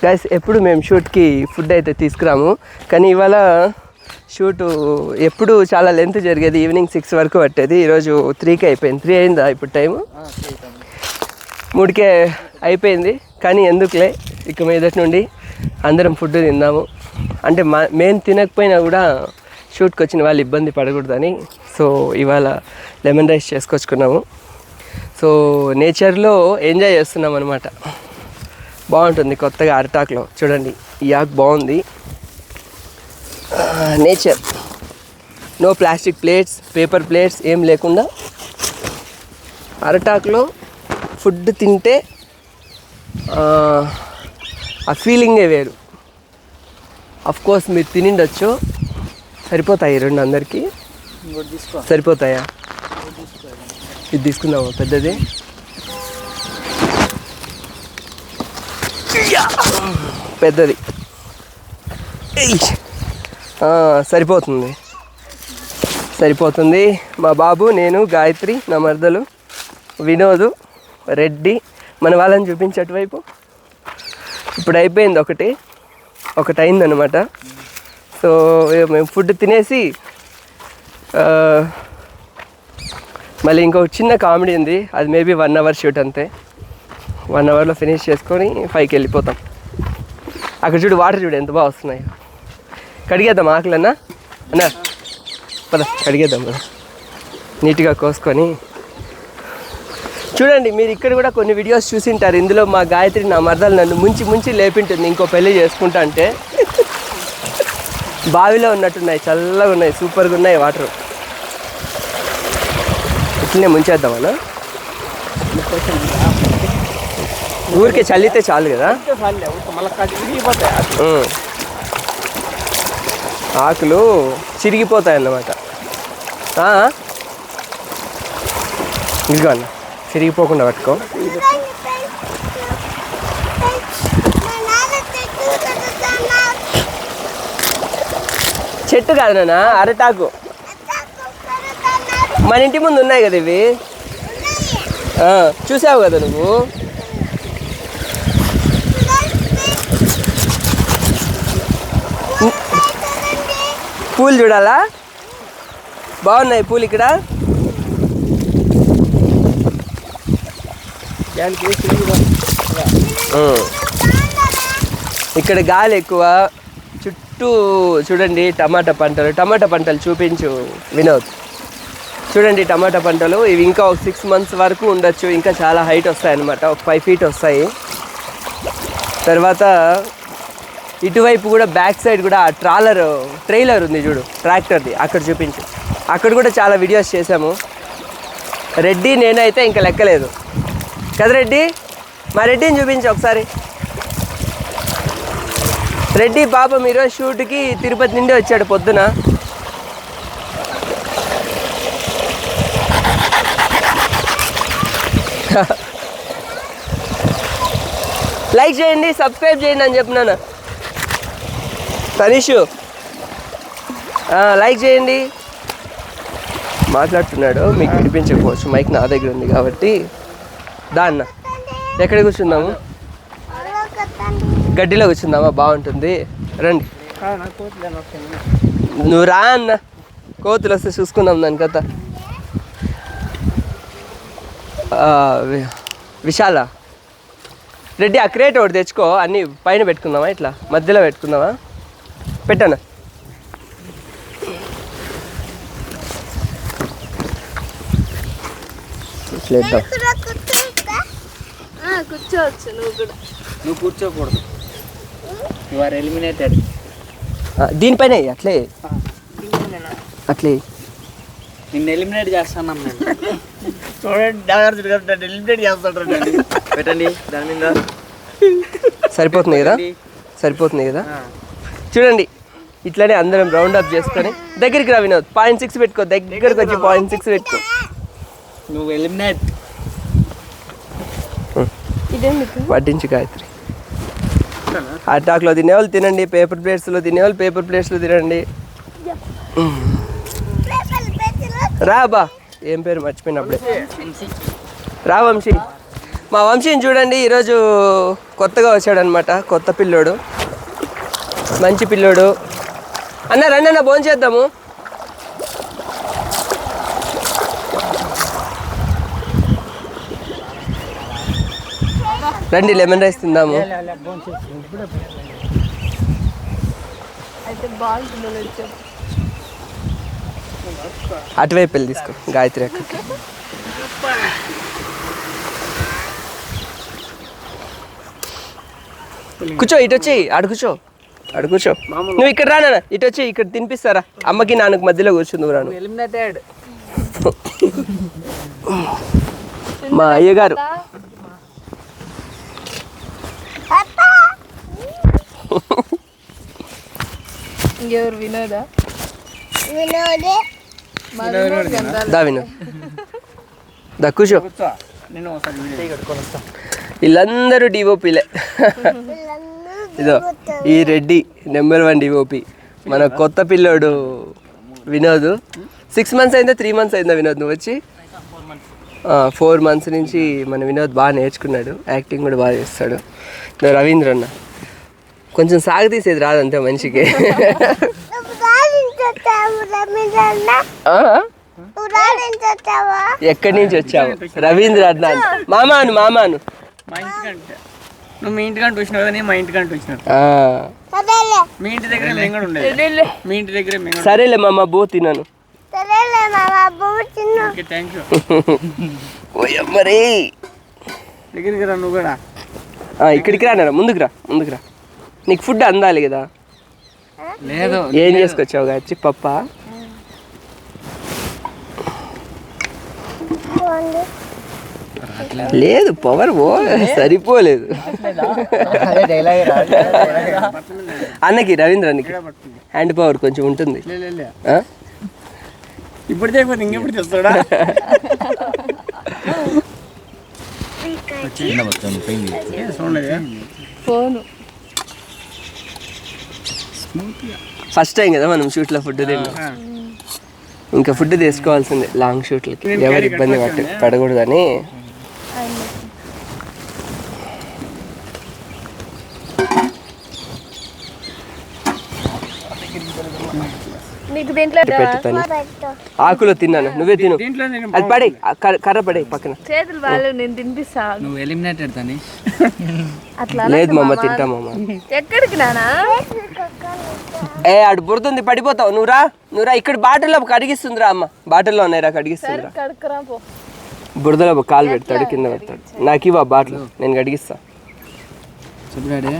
Guys ఎప్పుడు మేము షూట్కి food అయితే తీసుకురాము, కానీ ఇవాళ షూటు ఎప్పుడు చాలా లెంత్ జరిగేది, ఈవినింగ్ 6 వరకు పట్టేది. ఈరోజు 3కి అయిపోయింది. 3 అయిందా ఇప్పుడు టైము? 3కే అయిపోయింది. కానీ ఎందుకులే, ఇక మీదటి నుండి అందరం ఫుడ్ తిందాము. అంటే మేము తినకపోయినా కూడా షూట్కి వచ్చిన వాళ్ళు ఇబ్బంది పడకూడదని సో ఇవాళ లెమన్ రైస్ చేసుకొచ్చుకున్నాము. సో నేచర్లో ఎంజాయ్ చేస్తున్నాం అనమాట. బాగుంటుంది కొత్తగా అరటాక్లో. చూడండి ఈ ఆకు బాగుంది. Nature, no plastic plates, paper plates ఏం లేకుండా అరటాక్లో ఫుడ్ తింటే ఆ ఫీలింగే వేరు. అఫ్కోర్స్ మీరు తినిండొచ్చు. సరిపోతాయి 2 అందరికీ? సరిపోతాయా? ఇది తీసుకుందామా పెద్దది? పెద్దది సరిపోతుంది. మా బాబు, నేను, గాయత్రి, నా మరదలు, వినోదు, రెడ్డి. మన వాళ్ళని చూపించే అటువైపు. ఇప్పుడు అయిపోయింది, ఒకటి అయిందనమాట. సో మేము ఫుడ్ తినేసి మళ్ళీ ఇంకొక చిన్న కామెడీ ఉంది. అది మేబీ 1 అవర్ షూట్ అంతే. 1 అవర్లో ఫినిష్ చేసుకొని 5కి వెళ్ళిపోతాం. అక్కడ చూడు, వాటర్ చూడు ఎంత బాగా వస్తున్నాయి. కడిగేద్దాం ఆకులన్నా అన్నా, పద కడిగేద్దాం కదా, నీట్గా కోసుకొని. చూడండి మీరు ఇక్కడ కూడా కొన్ని వీడియోస్ చూసింటారు. ఇందులో మా గాయత్రి, నా మరదలు నన్ను ముంచి లేపింటుంది ఇంకో పెళ్ళి చేసుకుంటా అంటే. బావిలో ఉన్నట్టున్నాయి, చల్లగా ఉన్నాయి, సూపర్గా ఉన్నాయి వాటర్. ఇట్లనే ముంచేద్దామన్నా, ఊరికే చల్లితే చాలు కదా. ఆకులు చిరిగిపోతాయి అన్నమాట. ఇదిగో అన్న, చిరిగిపోకుండా పట్టుకో. చెట్టు కాదు నాన్న, అరటాకు. మన ఇంటి ముందు ఉన్నాయి కదా ఇవి, చూసావు కదా నువ్వు. పూలు చూడాలా? బాగున్నాయి పూలు ఇక్కడ. ఇక్కడ గాలి ఎక్కువ. చుట్టూ చూడండి టమాటా పంటలు చూపించు వినోద్. చూడండి టమాటా పంటలు. ఇవి ఇంకా ఒక 6 months వరకు ఉండొచ్చు. ఇంకా చాలా హైట్ వస్తాయి అన్నమాట, ఒక 5 feet వస్తాయి. తర్వాత ఇటువైపు కూడా బ్యాక్ సైడ్ కూడా ట్రైలర్ ఉంది చూడు, ట్రాక్టర్ది. అక్కడ చూపించు. అక్కడ కూడా చాలా వీడియోస్ చేసాము. రెడ్డి నేనైతే ఇంకా లెక్కలేదు కదా. రెడ్డి, మా రెడ్డిని చూపించు ఒకసారి. రెడ్డి పాపం ఈరోజు షూట్కి తిరుపతి నుండి వచ్చాడు పొద్దున. లైక్ చేయండి, సబ్స్క్రైబ్ చేయండి అని చెప్పినాను. తనీషు లైక్ చేయండి. మాట్లాడుతున్నాడు, మీకు వినిపించకపోవచ్చు, మైక్ నా దగ్గర ఉంది కాబట్టి. అన్న ఎక్కడ కూర్చుందాము? గడ్డిలో కూర్చుందామా? బాగుంటుంది, రండి. నువ్వు రా అన్న, కోతులు వస్తే చూసుకుందాం దాని కథ. విశాల, రెడ్డి ఆ క్రేట్ ఒకటి తెచ్చుకో. అన్నీ పైన పెట్టుకుందామా, ఇట్లా మధ్యలో పెట్టుకుందామా? పెట్టాను. కూర్చోవచ్చు. నువ్వు కూర్చోకూడదు, యు ఆర్ ఎలిమినేటెడ్. దీనిపైన అట్లే నిన్ను ఎలిమినేట్ చేస్తాను నేను. చూడండి ఎలిమినేట్ చేస్తాడు. పెట్టండి దాని మీద. సరిపోతుంది కదా. చూడండి ఇట్లనే అందరం రౌండ్ అప్ చేసుకొని దగ్గరికి రా వినోద్. 0.6 పెట్టుకో, దగ్గరకు వచ్చి 0.6 పెట్టుకో. నువ్వు ఎలిమినేట్. వడ్డించు గాయత్రి. అటాక్లో తినేవాళ్ళు తినండి, పేపర్ ప్లేట్స్లో తినేవాళ్ళు పేపర్ ప్లేట్స్లో తినండి. రా బా, ఏం పేరు మర్చిపోయినప్పుడే. రా వంశీ. మా వంశీని చూడండి, ఈరోజు కొత్తగా వచ్చాడనమాట, కొత్త పిల్లోడు, మంచి పిల్లోడు. అన్న రండి అన్న, భోజనం చేద్దాము. రండి, లెమన్ రైస్ తిందాము. అటువైపు వెళ్ళి తీసుకో గాయత్రి అక్కకి. కూర్చో, ఇటు వచ్చి ఆడు కూర్చో, ఆడు కూర్చో. నువ్వు ఇక్కడ రానా, ఇటు వచ్చి ఇక్కడ తినిపిస్తారా, అమ్మకి నాన్నకి మధ్యలో కూర్చుంది రాను. ఎలిమినేటెడ్. మా అయ్యగారు ఇంకెవరు వినోదా? దా వినోద్, దా కూర్చో. నేను ఒకసారి వీడియో కట్టుకొని వస్తా. వీళ్ళందరూ డిఓపిలే. ఇదో ఈ రెడ్డి నెంబర్ 1 డిఓపి, మన కొత్త పిల్లోడు వినోద్. 6 months అయిందా 3 months అయిందా వినోద్ నువ్వు వచ్చి? 4 months నుంచి మన వినోద్ బాగా నేర్చుకున్నాడు, యాక్టింగ్ కూడా బాగా చేస్తాడు. నువ్వు రవీంద్ర అన్న కొంచెం సాగతీసేది రాదంతే మనిషికి. ఎక్కడి నుంచి వచ్చావు? రవీంద్ర అన్న మామాను, మామాను. మా ఇంటికంటే నువ్వు మీ ఇంటికంటే వచ్చినావు కదా, నేను మా ఇంటికంటే వచ్చినాను. మీ ఇంటి దగ్గర మేము కూడా ఉండేది. మీ ఇంటి దగ్గర మేము. సరేలే మామ, బో తిన్నాను. Okay, thank you. మరి దగ్గరికి రా నువ్వు కూడా. ఇక్కడికి రానా, ముందుకు రా, ముందుకు రా. నీకు ఫుడ్ అందాలి కదా. లేదు, ఏం చేసుకొచ్చావు గాచి? పప్ప లేదు, పవర్ సరిపోలేదు. అన్నకి రవీంద్ర అన్నకి హ్యాండ్ పవర్ కొంచెం ఉంటుంది. ఇప్పుడు చేయకపోతే ఇంకెప్పుడు చేస్తాడా? ఫోను ఫస్ట్ టైం కదా మనం షూట్లో ఫుడ్ తిన్నాం. ఇంకా ఫుడ్ తీసుకోవాల్సిందే లాంగ్ షూట్లకి, ఎవరు ఇబ్బంది పడకూడదని. నీకు దీంట్లో పెట్టుతాను, ఆకులో తిన్నాను, నువ్వే తిను. అది పడే, కర్ర పడే పక్కన. చేతులు వాళ్ళు నేను తినిపిస్తా. నువ్వు ఎలిమినేటెడ్ అని. అట్లా లేదు మమ్మ, తింటా మమ్మ. ఎక్కడికి నానా? ఆడు బురదుంది, పడిపోతావు. నువ్వు రా, ఇక్కడ బాటిల్లో కడిగిస్తుందిరా అమ్మ, బాటిల్లో ఉన్నాయిరా, కడిగిస్తుందిరా. కడుక్కురా పో. బురదలో కాలు పెడతాడు, కింద పెడతాడు. నాకు ఇవ్వ బాటిల్, నేను కడిగిస్తా. చెప్పాడే